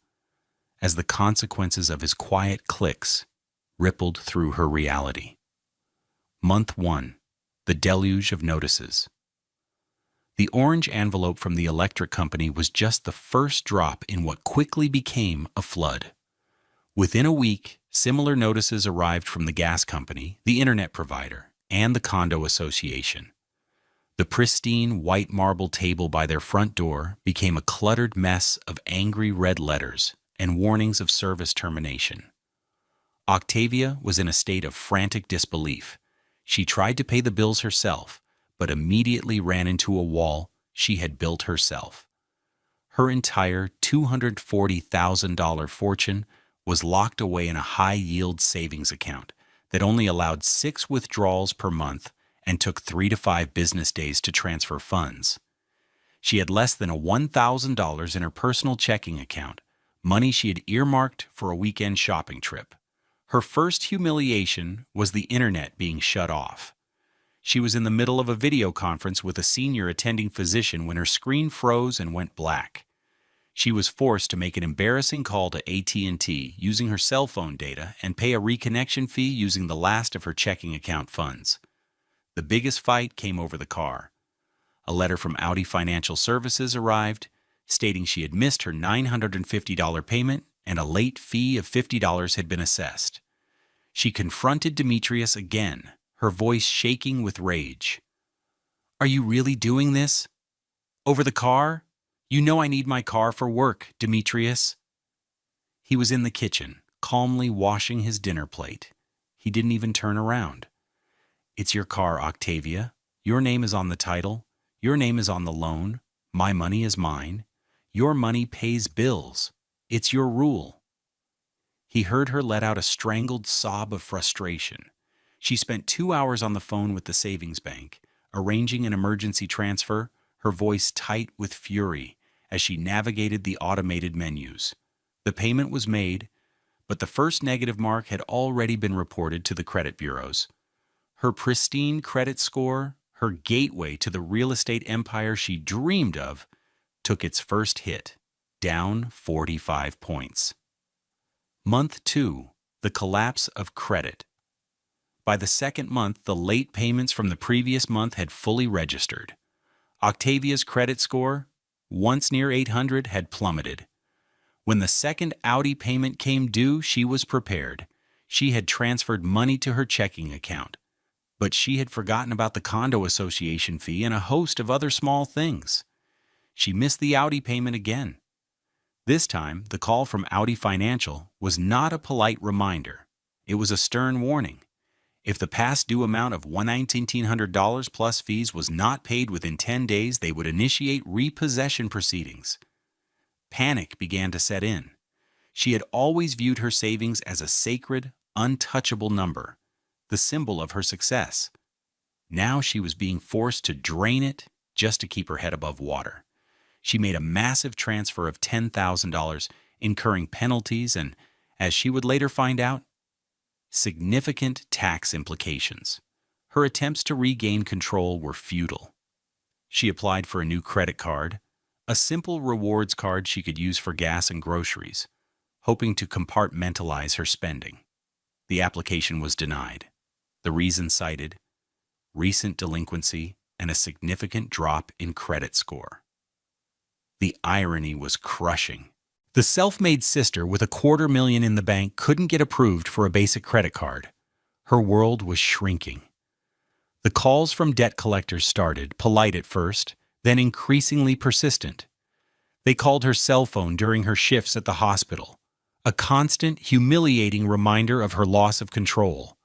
as the consequences of his quiet clicks rippled through her reality. Month 1. The deluge of notices. The orange envelope from the electric company was just the first drop in what quickly became a flood. Within a week, similar notices arrived from the gas company, the internet provider, and the condo association. The pristine white marble table by their front door became a cluttered mess of angry red letters and warnings of service termination. Octavia was in a state of frantic disbelief. She tried to pay the bills herself, but immediately ran into a wall she had built herself. Her entire $240,000 fortune was locked away in a high-yield savings account that only allowed 6 withdrawals per month and took 3 to 5 business days to transfer funds. She had less than $1,000 in her personal checking account, money she had earmarked for a weekend shopping trip. Her first humiliation was the internet being shut off. She was in the middle of a video conference with a senior attending physician when her screen froze and went black. She was forced to make an embarrassing call to AT&T using her cell phone data and pay a reconnection fee using the last of her checking account funds. The biggest fight came over the car. A letter from Audi Financial Services arrived, stating she had missed her $950 payment and a late fee of $50 had been assessed. She confronted Demetrius again, her voice shaking with rage. "Are you really doing this? Over the car? You know I need my car for work, Demetrius." He was in the kitchen, calmly washing his dinner plate. He didn't even turn around. "It's your car, Octavia. Your name is on the title. Your name is on the loan. My money is mine. Your money pays bills. It's your rule." He heard her let out a strangled sob of frustration. She spent 2 hours on the phone with the savings bank, arranging an emergency transfer, her voice tight with fury as she navigated the automated menus. The payment was made, but the first negative mark had already been reported to the credit bureaus. Her pristine credit score, her gateway to the real estate empire she dreamed of, took its first hit, down 45 points. Month 2, the collapse of credit. By the second month, the late payments from the previous month had fully registered. Octavia's credit score, once near 800, had plummeted. When the second Audi payment came due, she was prepared. She had transferred money to her checking account. But she had forgotten about the condo association fee and a host of other small things. She missed the Audi payment again. This time, the call from Audi Financial was not a polite reminder. It was a stern warning. If the past due amount of $1,900 plus fees was not paid within 10 days, they would initiate repossession proceedings. Panic began to set in. She had always viewed her savings as a sacred, untouchable number, the symbol of her success. Now she was being forced to drain it just to keep her head above water. She made a massive transfer of $10,000, incurring penalties and, as she would later find out, significant tax implications. Her attempts to regain control were futile. She applied for a new credit card, a simple rewards card she could use for gas and groceries, hoping to compartmentalize her spending. The application was denied. The reason cited: recent delinquency and a significant drop in credit score. The irony was crushing. The self-made sister with $250,000 in the bank couldn't get approved for a basic credit card. Her world was shrinking. The calls from debt collectors started, polite at first, then increasingly persistent. They called her cell phone during her shifts at the hospital, a constant, humiliating reminder of her loss of control.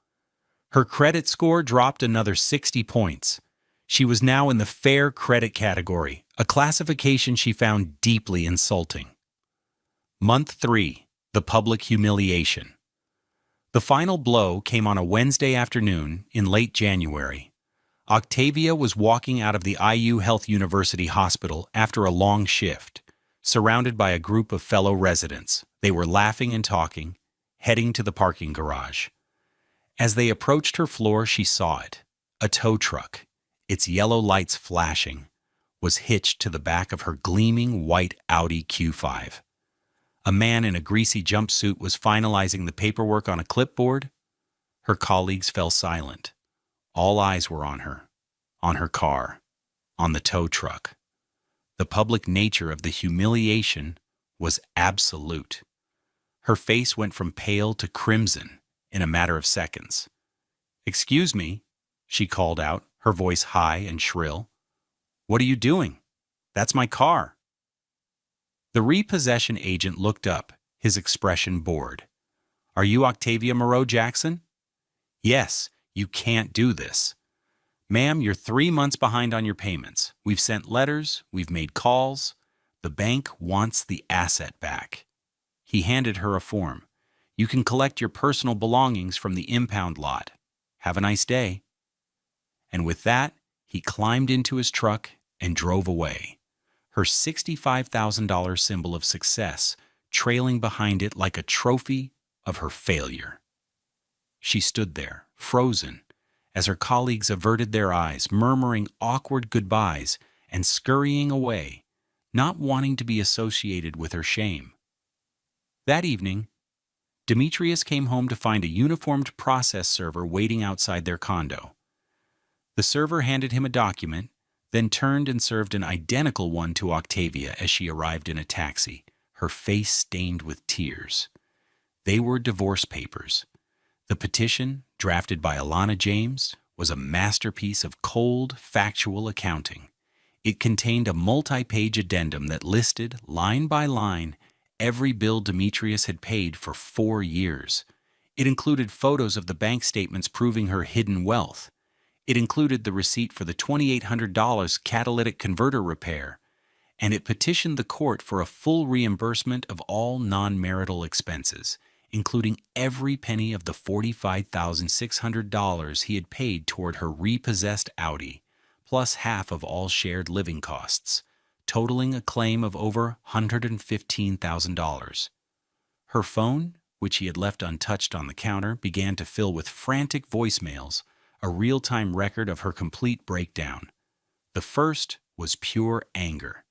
Her credit score dropped another 60 points. She was now in the fair credit category, a classification she found deeply insulting. Month 3, the public humiliation. The final blow came on a Wednesday afternoon in late January. Octavia was walking out of the IU Health University Hospital after a long shift, surrounded by a group of fellow residents. They were laughing and talking, heading to the parking garage. As they approached her floor, she saw it. A tow truck, its yellow lights flashing, was hitched to the back of her gleaming white Audi Q5. A man in a greasy jumpsuit was finalizing the paperwork on a clipboard. Her colleagues fell silent. All eyes were on her car, on the tow truck. The public nature of the humiliation was absolute. Her face went from pale to crimson in a matter of seconds. "Excuse me," she called out, her voice high and shrill. "What are you doing? That's my car." The repossession agent looked up, his expression bored. "Are you Octavia Moreau Jackson?" "Yes, you can't do this." "Ma'am, you're 3 months behind on your payments. We've sent letters, we've made calls. The bank wants the asset back." He handed her a form. "You can collect your personal belongings from the impound lot. Have a nice day." And with that, he climbed into his truck and drove away. her $65,000 symbol of success trailing behind it like a trophy of her failure. She stood there, frozen, as her colleagues averted their eyes, murmuring awkward goodbyes and scurrying away, not wanting to be associated with her shame. That evening, Demetrius came home to find a uniformed process server waiting outside their condo. The server handed him a document, then turned and served an identical one to Octavia as she arrived in a taxi, her face stained with tears. They were divorce papers. The petition, drafted by Alana James, was a masterpiece of cold, factual accounting. It contained a multi-page addendum that listed, line by line, every bill Demetrius had paid for 4 years. It included photos of the bank statements proving her hidden wealth. It included the receipt for the $2,800 catalytic converter repair, and it petitioned the court for a full reimbursement of all non-marital expenses, including every penny of the $45,600 he had paid toward her repossessed Audi, plus half of all shared living costs, totaling a claim of over $115,000. Her phone, which he had left untouched on the counter, began to fill with frantic voicemails, a real-time record of her complete breakdown. The first was pure anger.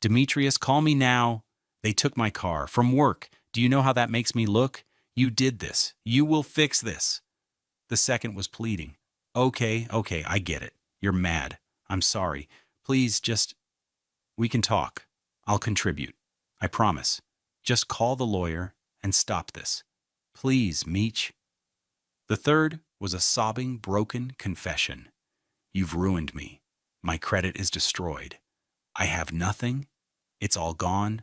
"Demetrius, call me now. They took my car. From work. Do you know how that makes me look? You did this. You will fix this." The second was pleading. Okay, I get it. You're mad. I'm sorry. Please we can talk. I'll contribute. I promise. Just call the lawyer and stop this. Please, Meech." The third was a sobbing, broken confession. "You've ruined me. My credit is destroyed. I have nothing. It's all gone.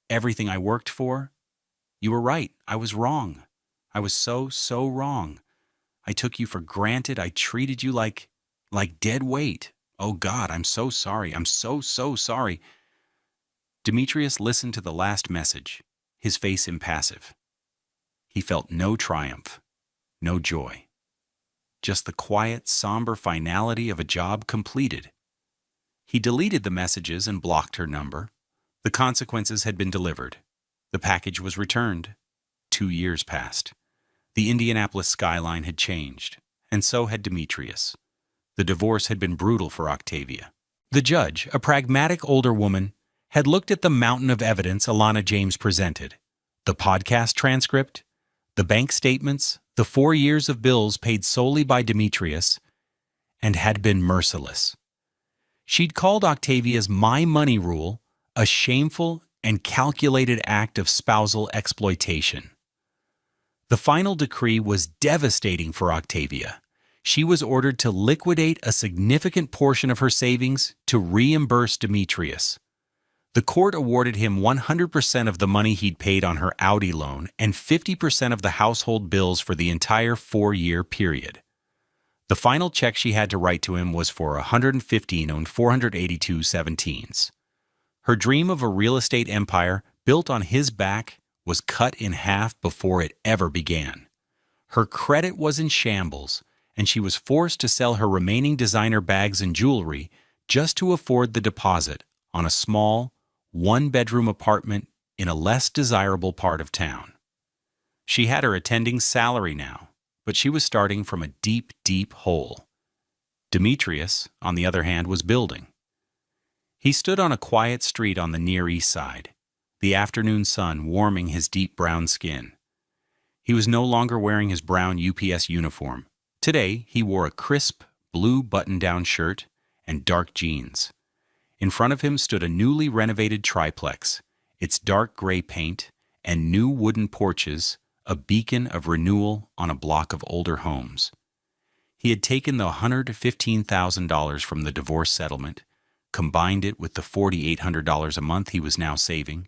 Everything I worked for. You were right. I was wrong. I was so wrong. I took you for granted. I treated you like dead weight. Oh God, I'm so sorry. I'm so sorry." Demetrius listened to the last message, his face impassive. He felt no triumph, no joy. Just the quiet, somber finality of a job completed. He deleted the messages and blocked her number. The consequences had been delivered. The package was returned. 2 years passed. The Indianapolis skyline had changed, and so had Demetrius. The divorce had been brutal for Octavia. The judge, a pragmatic older woman, had looked at the mountain of evidence Alana James presented: the podcast transcript, the bank statements, the 4 years of bills paid solely by Demetrius, and had been merciless. She'd called Octavia's "my money" rule a shameful and calculated act of spousal exploitation. The final decree was devastating for Octavia. She was ordered to liquidate a significant portion of her savings to reimburse Demetrius. The court awarded him 100% of the money he'd paid on her Audi loan and 50% of the household bills for the entire 4-year period. The final check she had to write to him was for 115 owned 482 17s. Her dream of a real estate empire built on his back was cut in half before it ever began. Her credit was in shambles, and she was forced to sell her remaining designer bags and jewelry just to afford the deposit on a small, one-bedroom apartment in a less desirable part of town. She had her attending's salary now, but she was starting from a deep, deep hole. Demetrius, on the other hand, was building. He stood on a quiet street on the Near East Side, the afternoon sun warming his deep brown skin. He was no longer wearing his brown UPS uniform. Today, he wore a crisp, blue button-down shirt and dark jeans. In front of him stood a newly renovated triplex, its dark gray paint and new wooden porches, a beacon of renewal on a block of older homes. He had taken the $115,000 from the divorce settlement, combined it with the $4,800 a month he was now saving,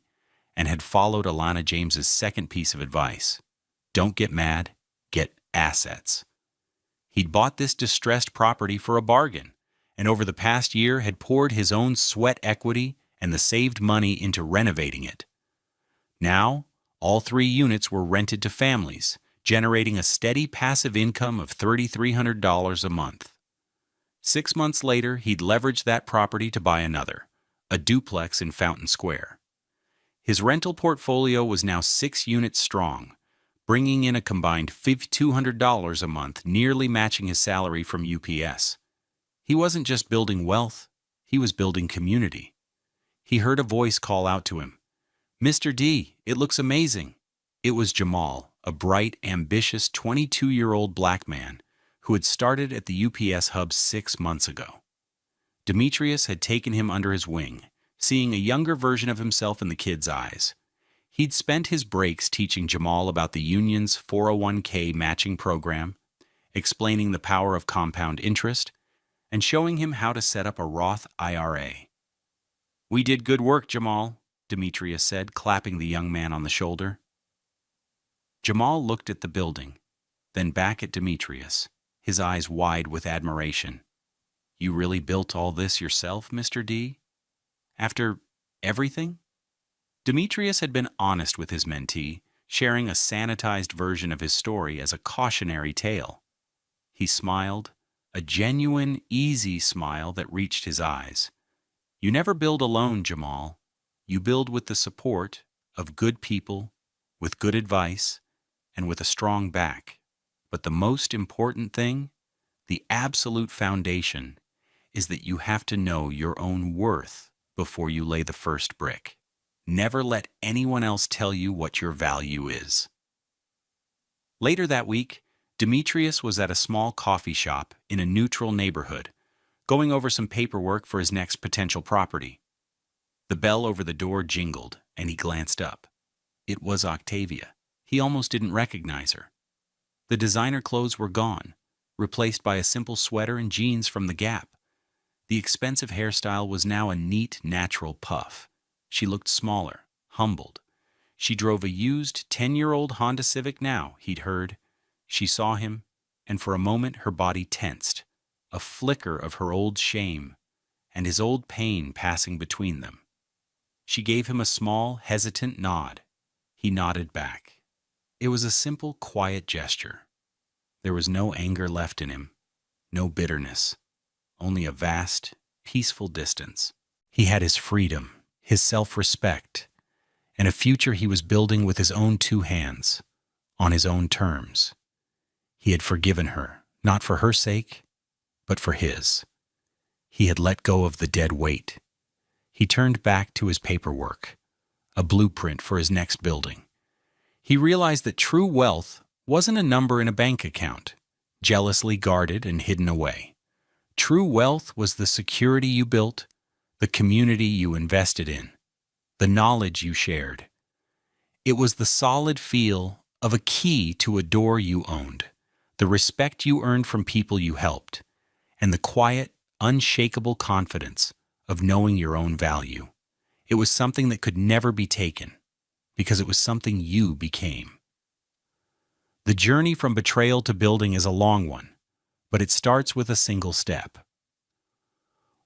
and had followed Alana James's second piece of advice: don't get mad, get assets. He'd bought this distressed property for a bargain, and over the past year had poured his own sweat equity and the saved money into renovating it. Now, all 3 units were rented to families, generating a steady passive income of $3,300 a month. 6 months later, he'd leveraged that property to buy another, a duplex in Fountain Square. His rental portfolio was now 6 units strong, bringing in a combined $200 a month, nearly matching his salary from UPS. He wasn't just building wealth, he was building community. He heard a voice call out to him, "Mr. D, it looks amazing." It was Jamal, a bright, ambitious 22-year-old black man who had started at the UPS hub 6 months ago. Demetrius had taken him under his wing, seeing a younger version of himself in the kid's eyes. He'd spent his breaks teaching Jamal about the union's 401k matching program, explaining the power of compound interest, and showing him how to set up a Roth IRA. "We did good work, Jamal," Demetrius said, clapping the young man on the shoulder. Jamal looked at the building, then back at Demetrius, his eyes wide with admiration. "You really built all this yourself, Mr. D? After everything?" Demetrius had been honest with his mentee, sharing a sanitized version of his story as a cautionary tale. He smiled, a genuine, easy smile that reached his eyes. "You never build alone, Jamal. You build with the support of good people, with good advice, and with a strong back. But the most important thing, the absolute foundation, is that you have to know your own worth before you lay the first brick. Never let anyone else tell you what your value is." Later that week, Demetrius was at a small coffee shop in a neutral neighborhood, going over some paperwork for his next potential property. The bell over the door jingled, and he glanced up. It was Octavia. He almost didn't recognize her. The designer clothes were gone, replaced by a simple sweater and jeans from the Gap. The expensive hairstyle was now a neat, natural puff. She looked smaller, humbled. She drove a used 10-year-old Honda Civic now, he'd heard. She saw him, and for a moment her body tensed, a flicker of her old shame and his old pain passing between them. She gave him a small, hesitant nod. He nodded back. It was a simple, quiet gesture. There was no anger left in him, no bitterness, only a vast, peaceful distance. He had his freedom, his self-respect, and a future he was building with his own 2 hands, on his own terms. He had forgiven her, not for her sake, but for his. He had let go of the dead weight. He turned back to his paperwork, a blueprint for his next building. He realized that true wealth wasn't a number in a bank account, jealously guarded and hidden away. True wealth was the security you built, the community you invested in, the knowledge you shared. It was the solid feel of a key to a door you owned, the respect you earned from people you helped, and the quiet, unshakable confidence of knowing your own value. It was something that could never be taken, because it was something you became. The journey from betrayal to building is a long one, but it starts with a single step.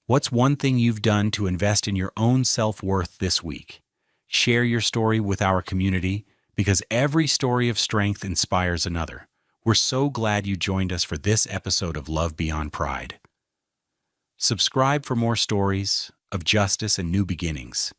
What's one thing you've done to invest in your own self-worth this week? Share your story with our community, because every story of strength inspires another. We're so glad you joined us for this episode of Love Beyond Pride. Subscribe for more stories of justice and new beginnings.